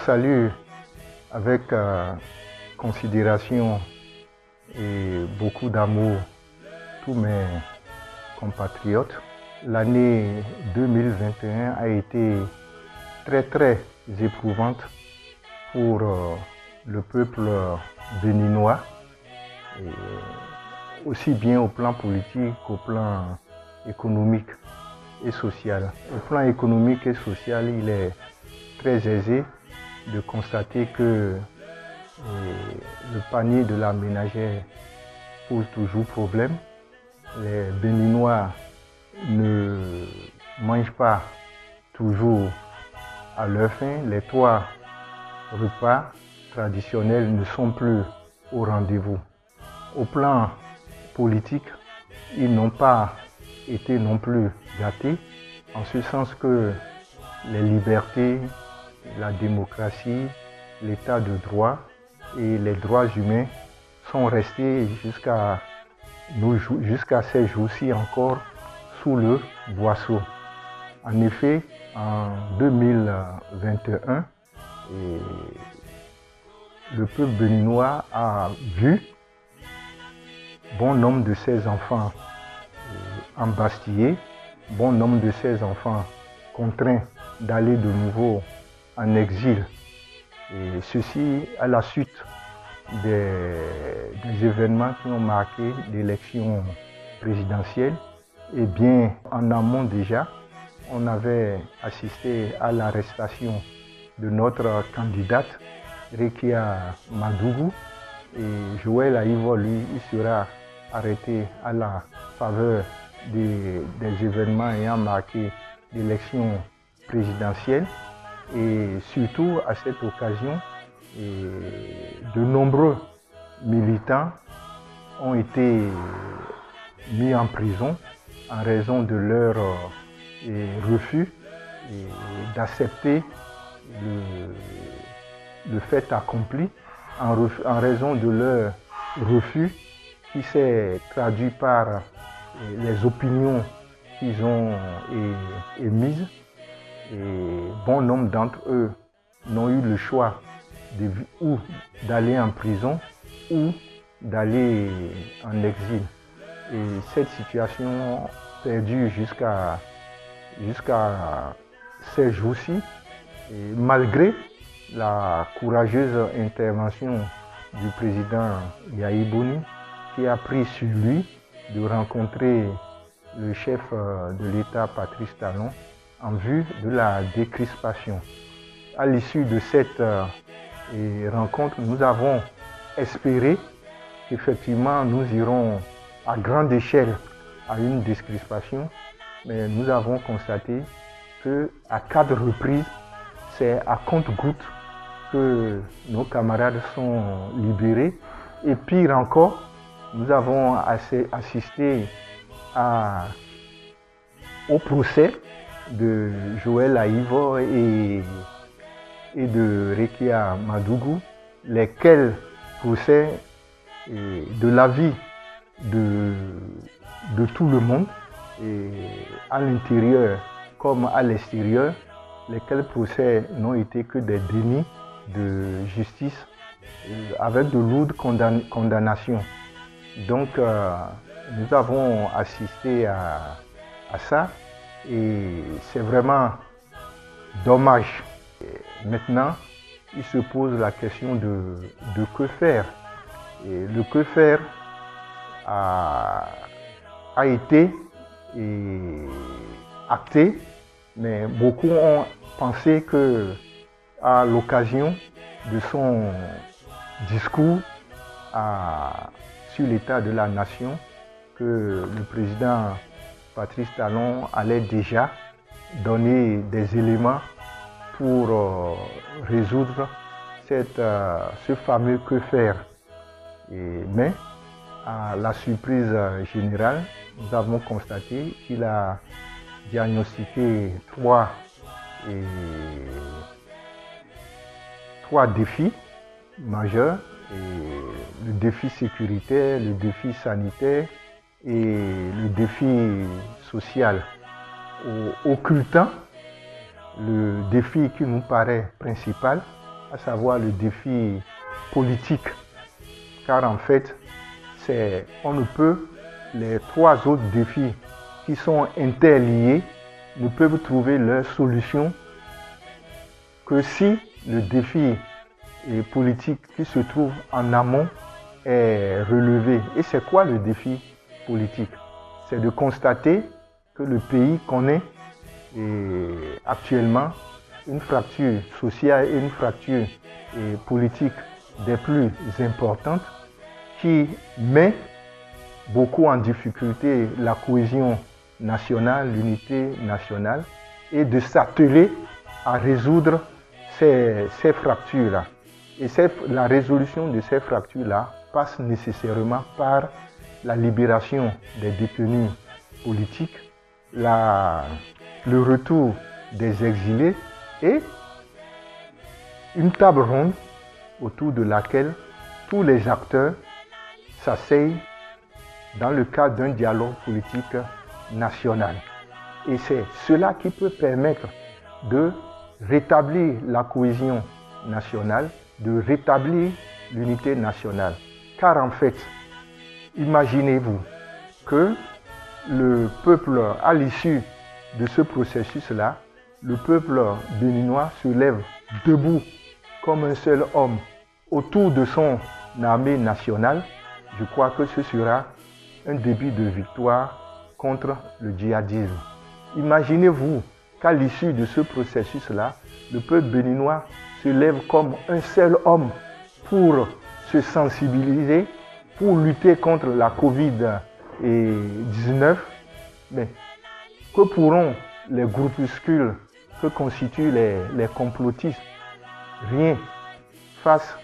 salue avec considération et beaucoup d'amour tous mes compatriotes. L'année 2021 a été très éprouvante pour le peuple béninois, et aussi bien au plan politique qu'au plan économique et social. Au plan économique et social, il est très aisé de constater que le panier de la ménagère pose toujours problème. Les Béninois ne mangent pas toujours à leur faim. Les 3 repas traditionnels ne sont plus au rendez-vous. Au plan politique, ils n'ont pas été non plus gâtés, en ce sens que les libertés, la démocratie, l'état de droit et les droits humains sont restés jusqu'à ces jours-ci encore sous le boisseau. En effet, en 2021, le peuple béninois a vu bon nombre de ses enfants embastillés, bon nombre de ses enfants contraints d'aller de nouveau en exil. Et ceci à la suite des événements qui ont marqué l'élection présidentielle. Et bien en amont déjà, on avait assisté à l'arrestation de notre candidate, Rekia Madougou. Et Joël Aïvo, lui, il sera arrêté à la faveur des événements ayant marqué l'élection présidentielle. Et surtout à cette occasion, de nombreux militants ont été mis en prison en raison de leur refus d'accepter le fait accompli, en raison de leur refus qui s'est traduit par les opinions qu'ils ont émises. Et bon nombre d'entre eux n'ont eu le choix ou d'aller en prison ou d'aller en exil. Et cette situation perdure jusqu'à ces jours-ci, malgré la courageuse intervention du président Yahi Boni, qui a pris sur lui de rencontrer le chef de l'État, Patrice Talon, en vue de la décrispation. À l'issue de cette rencontre, nous avons espéré qu'effectivement nous irons à grande échelle à une décrispation, mais nous avons constaté qu'à 4 reprises, c'est à compte-gouttes que nos camarades sont libérés. Et pire encore, nous avons assisté au procès de Joël Aïvo et de Rekia Madougou, lesquels procès de l'avis de tout le monde, et à l'intérieur comme à l'extérieur, lesquels procès n'ont été que des dénis de justice avec de lourdes condamnations. Donc nous avons assisté à ça, et c'est vraiment dommage. Maintenant, il se pose la question de que faire. Et le que faire a été acté, mais beaucoup ont pensé que à l'occasion de son discours sur l'état de la nation, que le président Patrice Talon allait déjà donner des éléments pour résoudre ce fameux que faire. Mais à la surprise générale, nous avons constaté qu'il a diagnostiqué 3 défis majeurs: le défi sécuritaire, le défi sanitaire et le défi social, occultant le défi qui nous paraît principal, à savoir le défi politique. Car en fait, on ne peut, les trois autres défis qui sont interliés ne peuvent trouver leur solution que si le défi politique qui se trouve en amont est relevé. Et c'est quoi le défi politique? C'est de constater que le pays connaît actuellement une fracture sociale et une fracture politique des plus importantes qui met beaucoup en difficulté la cohésion nationale, l'unité nationale, et de s'atteler à résoudre ces fractures-là. Et la résolution de ces fractures-là passe nécessairement par la libération des détenus politiques, le retour des exilés et une table ronde autour de laquelle tous les acteurs s'asseyent dans le cadre d'un dialogue politique national. Et c'est cela qui peut permettre de rétablir la cohésion nationale, de rétablir l'unité nationale. Car en fait, imaginez-vous que le peuple, à l'issue de ce processus-là, le peuple béninois se lève debout comme un seul homme autour de son armée nationale. Je crois que ce sera un début de victoire contre le djihadisme. Imaginez-vous qu'à l'issue de ce processus-là, le peuple béninois se lève comme un seul homme pour se sensibiliser, pour lutter contre la Covid-19. Mais que pourront les groupuscules que constituent les complotistes? Rien face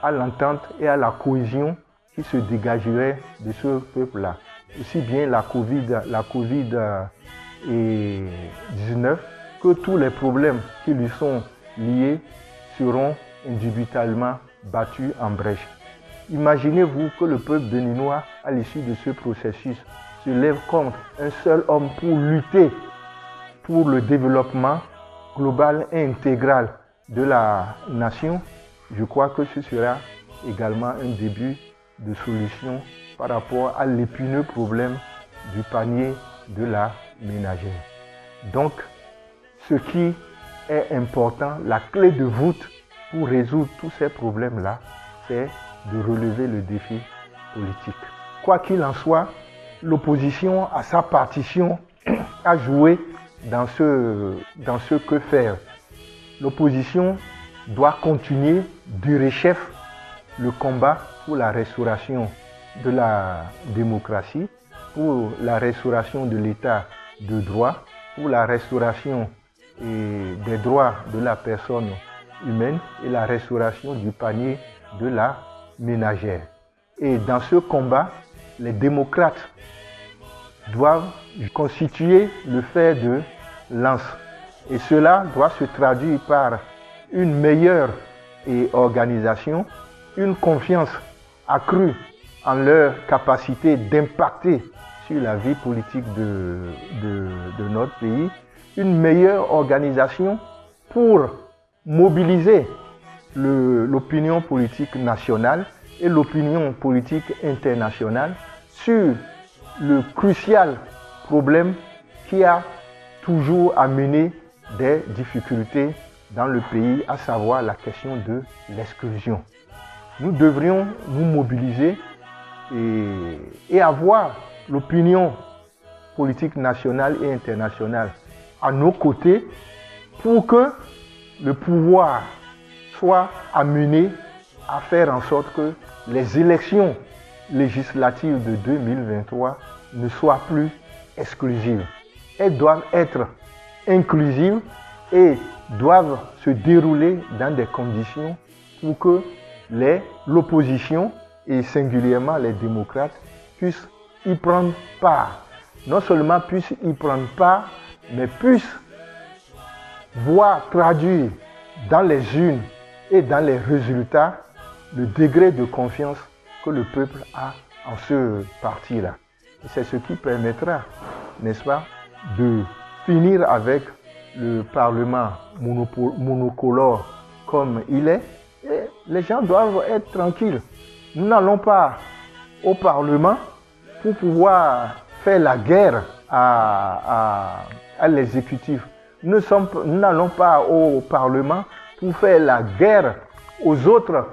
à l'entente et à la cohésion qui se dégagerait de ce peuple-là. Aussi bien la Covid-19 que tous les problèmes qui lui sont liés seront indubitalement battus en brèche. Imaginez-vous que le peuple béninois, à l'issue de ce processus, se lève contre un seul homme pour lutter pour le développement global et intégral de la nation. Je crois que ce sera également un début de solution par rapport à l'épineux problème du panier de la ménagère. Donc, ce qui est important, la clé de voûte pour résoudre tous ces problèmes-là, c'est de relever le défi politique. Quoi qu'il en soit, l'opposition a sa partition à jouer dans ce que faire. L'opposition doit continuer d'urechef le combat pour la restauration de la démocratie, pour la restauration de l'état de droit, pour la restauration des droits de la personne humaine et la restauration du panier de la ménagère. Et dans ce combat, les démocrates doivent constituer le fer de lance. Et cela doit se traduire par une meilleure organisation, une confiance accrue en leur capacité d'impacter sur la vie politique de notre pays, une meilleure organisation pour mobiliser l'opinion politique nationale et l'opinion politique internationale sur le crucial problème qui a toujours amené des difficultés dans le pays, à savoir la question de l'exclusion. Nous devrions nous mobiliser et avoir l'opinion politique nationale et internationale à nos côtés pour que le pouvoir soit amené à faire en sorte que les élections législatives de 2023 ne soient plus exclusives. Elles doivent être inclusives et doivent se dérouler dans des conditions pour que l'opposition et singulièrement les démocrates puissent y prendre part. Non seulement puissent y prendre part, mais puissent voir traduire dans les urnes et dans les résultats le degré de confiance que le peuple a en ce parti-là. Et c'est ce qui permettra, n'est-ce pas, de finir avec le Parlement monocolore comme il est, et les gens doivent être tranquilles. Nous n'allons pas au Parlement pour pouvoir faire la guerre à l'exécutif. Nous n'allons pas au Parlement pour faire la guerre aux autres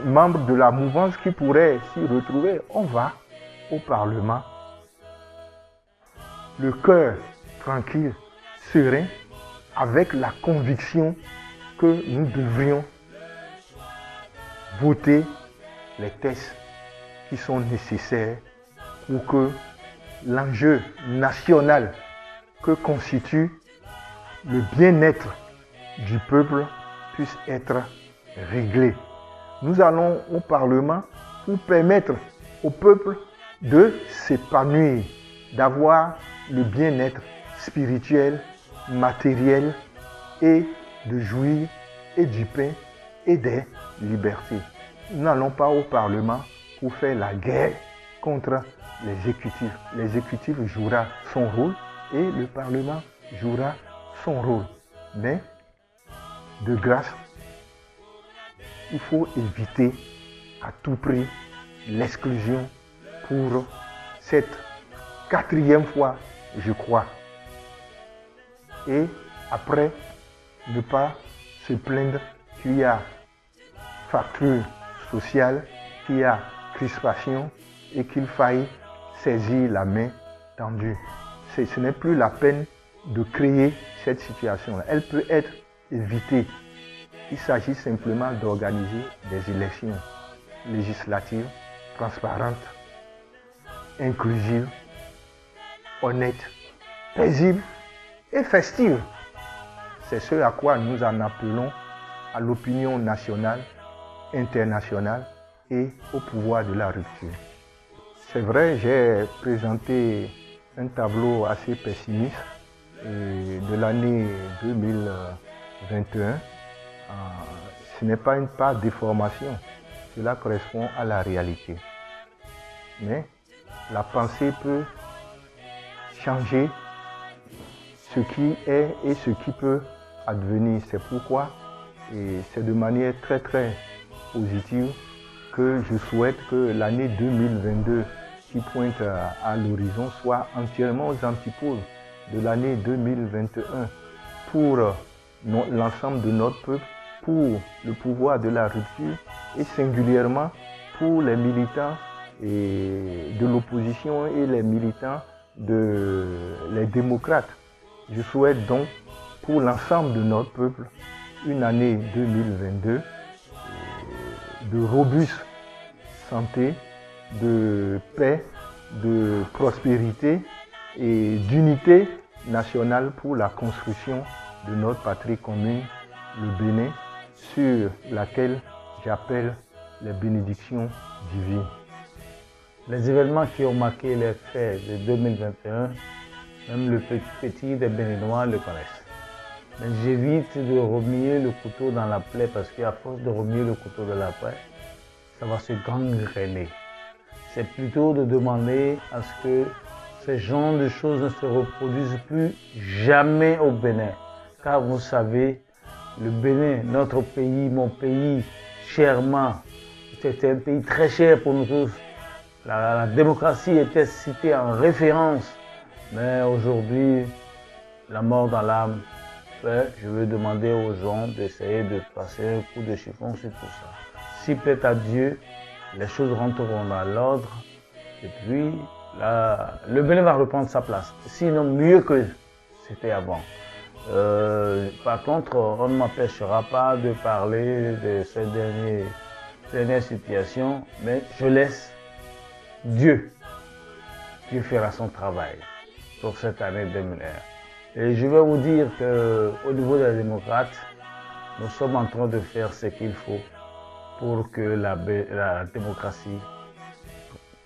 membres de la mouvance qui pourraient s'y retrouver. On va au Parlement, le cœur tranquille, serein, avec la conviction que nous devrions voter les textes qui sont nécessaires pour que l'enjeu national que constitue le bien-être du peuple puisse être réglé. Nous allons au Parlement pour permettre au peuple de s'épanouir, d'avoir le bien-être spirituel, matériel et de jouir et du pain et des libertés. Nous n'allons pas au Parlement pour faire la guerre contre l'exécutif. L'exécutif jouera son rôle et le Parlement jouera son rôle. Mais, de grâce, il faut éviter à tout prix l'exclusion pour cette 4e fois, je crois. Et après, ne pas se plaindre qu'il y a fracture sociale, qu'il y a crispation et qu'il faille saisir la main tendue. Ce n'est plus la peine de créer cette situation-là. Elle peut être évitée. Il s'agit simplement d'organiser des élections législatives transparentes, inclusives, honnêtes, paisibles et festives. C'est ce à quoi nous en appelons à l'opinion nationale, internationale et au pouvoir de la rupture. C'est vrai, j'ai présenté un tableau assez pessimiste de l'année 2021. Ce n'est pas une part déformation, cela correspond à la réalité. Mais la pensée peut changer ce qui est et ce qui peut advenir. C'est pourquoi, et c'est de manière très très positive, que je souhaite que l'année 2022 qui pointe à l'horizon soit entièrement aux antipodes de l'année 2021 pour l'ensemble de notre peuple, pour le pouvoir de la rupture et singulièrement pour les militants de l'opposition et les militants les démocrates. Je souhaite donc pour l'ensemble de notre peuple une année 2022 de robuste santé, de paix, de prospérité et d'unité nationale pour la construction de notre patrie commune, le Bénin, sur laquelle j'appelle les bénédictions divines. Les événements qui ont marqué les faits de 2021, même le petit des Béninois le connaissent. Mais j'évite de remuer le couteau dans la plaie parce qu'à force de remuer le couteau dans la plaie, ça va se gangréner. C'est plutôt de demander à ce que ces genres de choses ne se reproduisent plus jamais au Bénin. Car vous savez, le Bénin, notre pays, mon pays, chèrement, c'était un pays très cher pour nous tous. La démocratie était citée en référence. Mais aujourd'hui, la mort dans l'âme, je veux demander aux gens d'essayer de passer un coup de chiffon sur tout ça. S'il plaît à Dieu, les choses rentreront dans l'ordre et puis le Bénin va reprendre sa place. Sinon, mieux que c'était avant. Par contre, on ne m'empêchera pas de parler de cette dernière situation, mais je laisse Dieu. Dieu fera son travail pour cette année 2021. Et je vais vous dire qu'au niveau des démocrates, nous sommes en train de faire ce qu'il faut pour que la démocratie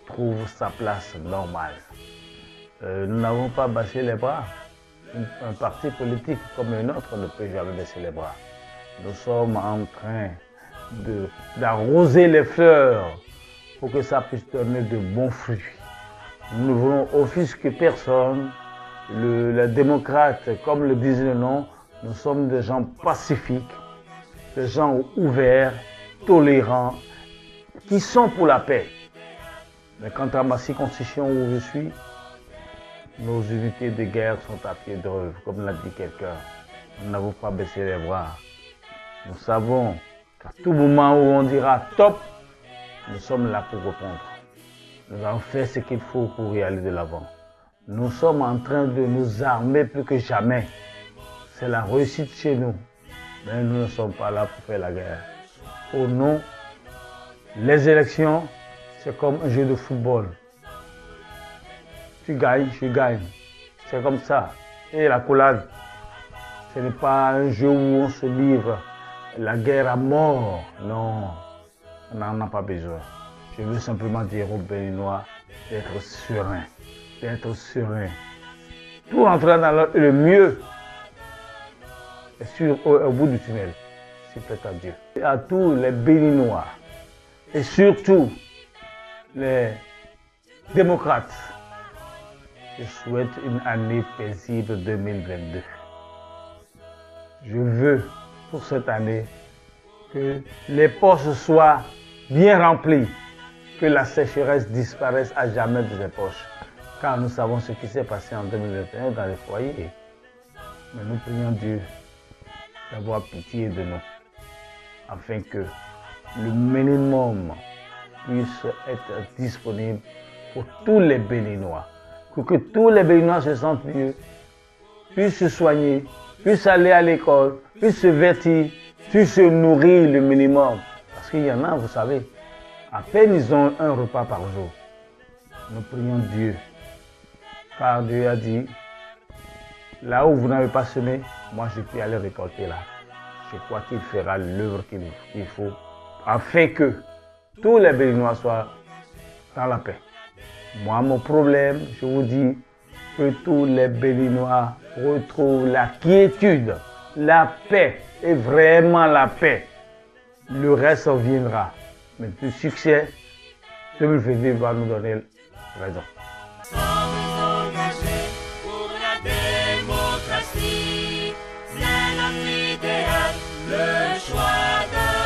trouve sa place normale. Nous n'avons pas baissé les bras. Un parti politique comme un autre ne peut jamais baisser les bras. Nous sommes en train d'arroser les fleurs pour que ça puisse donner de bons fruits. Nous ne voulons offusquer personne. Les démocrates, comme le disait le nom, nous sommes des gens pacifiques des gens ouverts, tolérants, qui sont pour la paix. Mais quant à ma circonscription où je suis, nos unités de guerre sont à pied d'œuvre, comme l'a dit quelqu'un. Nous n'avons pas baissé les bras. Nous savons qu'à tout moment où on dira top, nous sommes là pour répondre. Nous avons fait ce qu'il faut pour y aller de l'avant. Nous sommes en train de nous armer plus que jamais. C'est la réussite chez nous. Mais nous ne sommes pas là pour faire la guerre. Oh non, les élections, c'est comme un jeu de football. Tu gagnes, je gagne. C'est comme ça. Et la collade, ce n'est pas un jeu où on se livre la guerre à mort. Non, on n'en a pas besoin. Je veux simplement dire aux Béninois d'être sereins. D'être sereins. Tout entrer dans le mieux est au bout du tunnel. S'il plaît à Dieu. Et à tous les Béninois et surtout les démocrates, je souhaite une année paisible 2022. Je veux pour cette année que les poches soient bien remplies, que la sécheresse disparaisse à jamais de ces poches. Car nous savons ce qui s'est passé en 2021 dans les foyers. Mais nous prions Dieu d'avoir pitié de nous, afin que le minimum puisse être disponible pour tous les Béninois. Pour que tous les Béninois se sentent mieux, puissent se soigner, puissent aller à l'école, puissent se vêtir, puissent se nourrir le minimum. Parce qu'il y en a, vous savez, à peine ils ont un repas par jour. Nous prions Dieu, car Dieu a dit, là où vous n'avez pas semé, moi je peux aller récolter là. Je crois qu'il fera l'œuvre qu'il faut, afin que tous les Béninois soient dans la paix. Moi, mon problème, je vous dis, que tous les Béninois retrouvent la quiétude, la paix, et vraiment la paix. Le reste viendra. Mais le succès, 2022 va nous donner raison. Sommes engagés pour la démocratie, c'est notre idéal, le choix d'un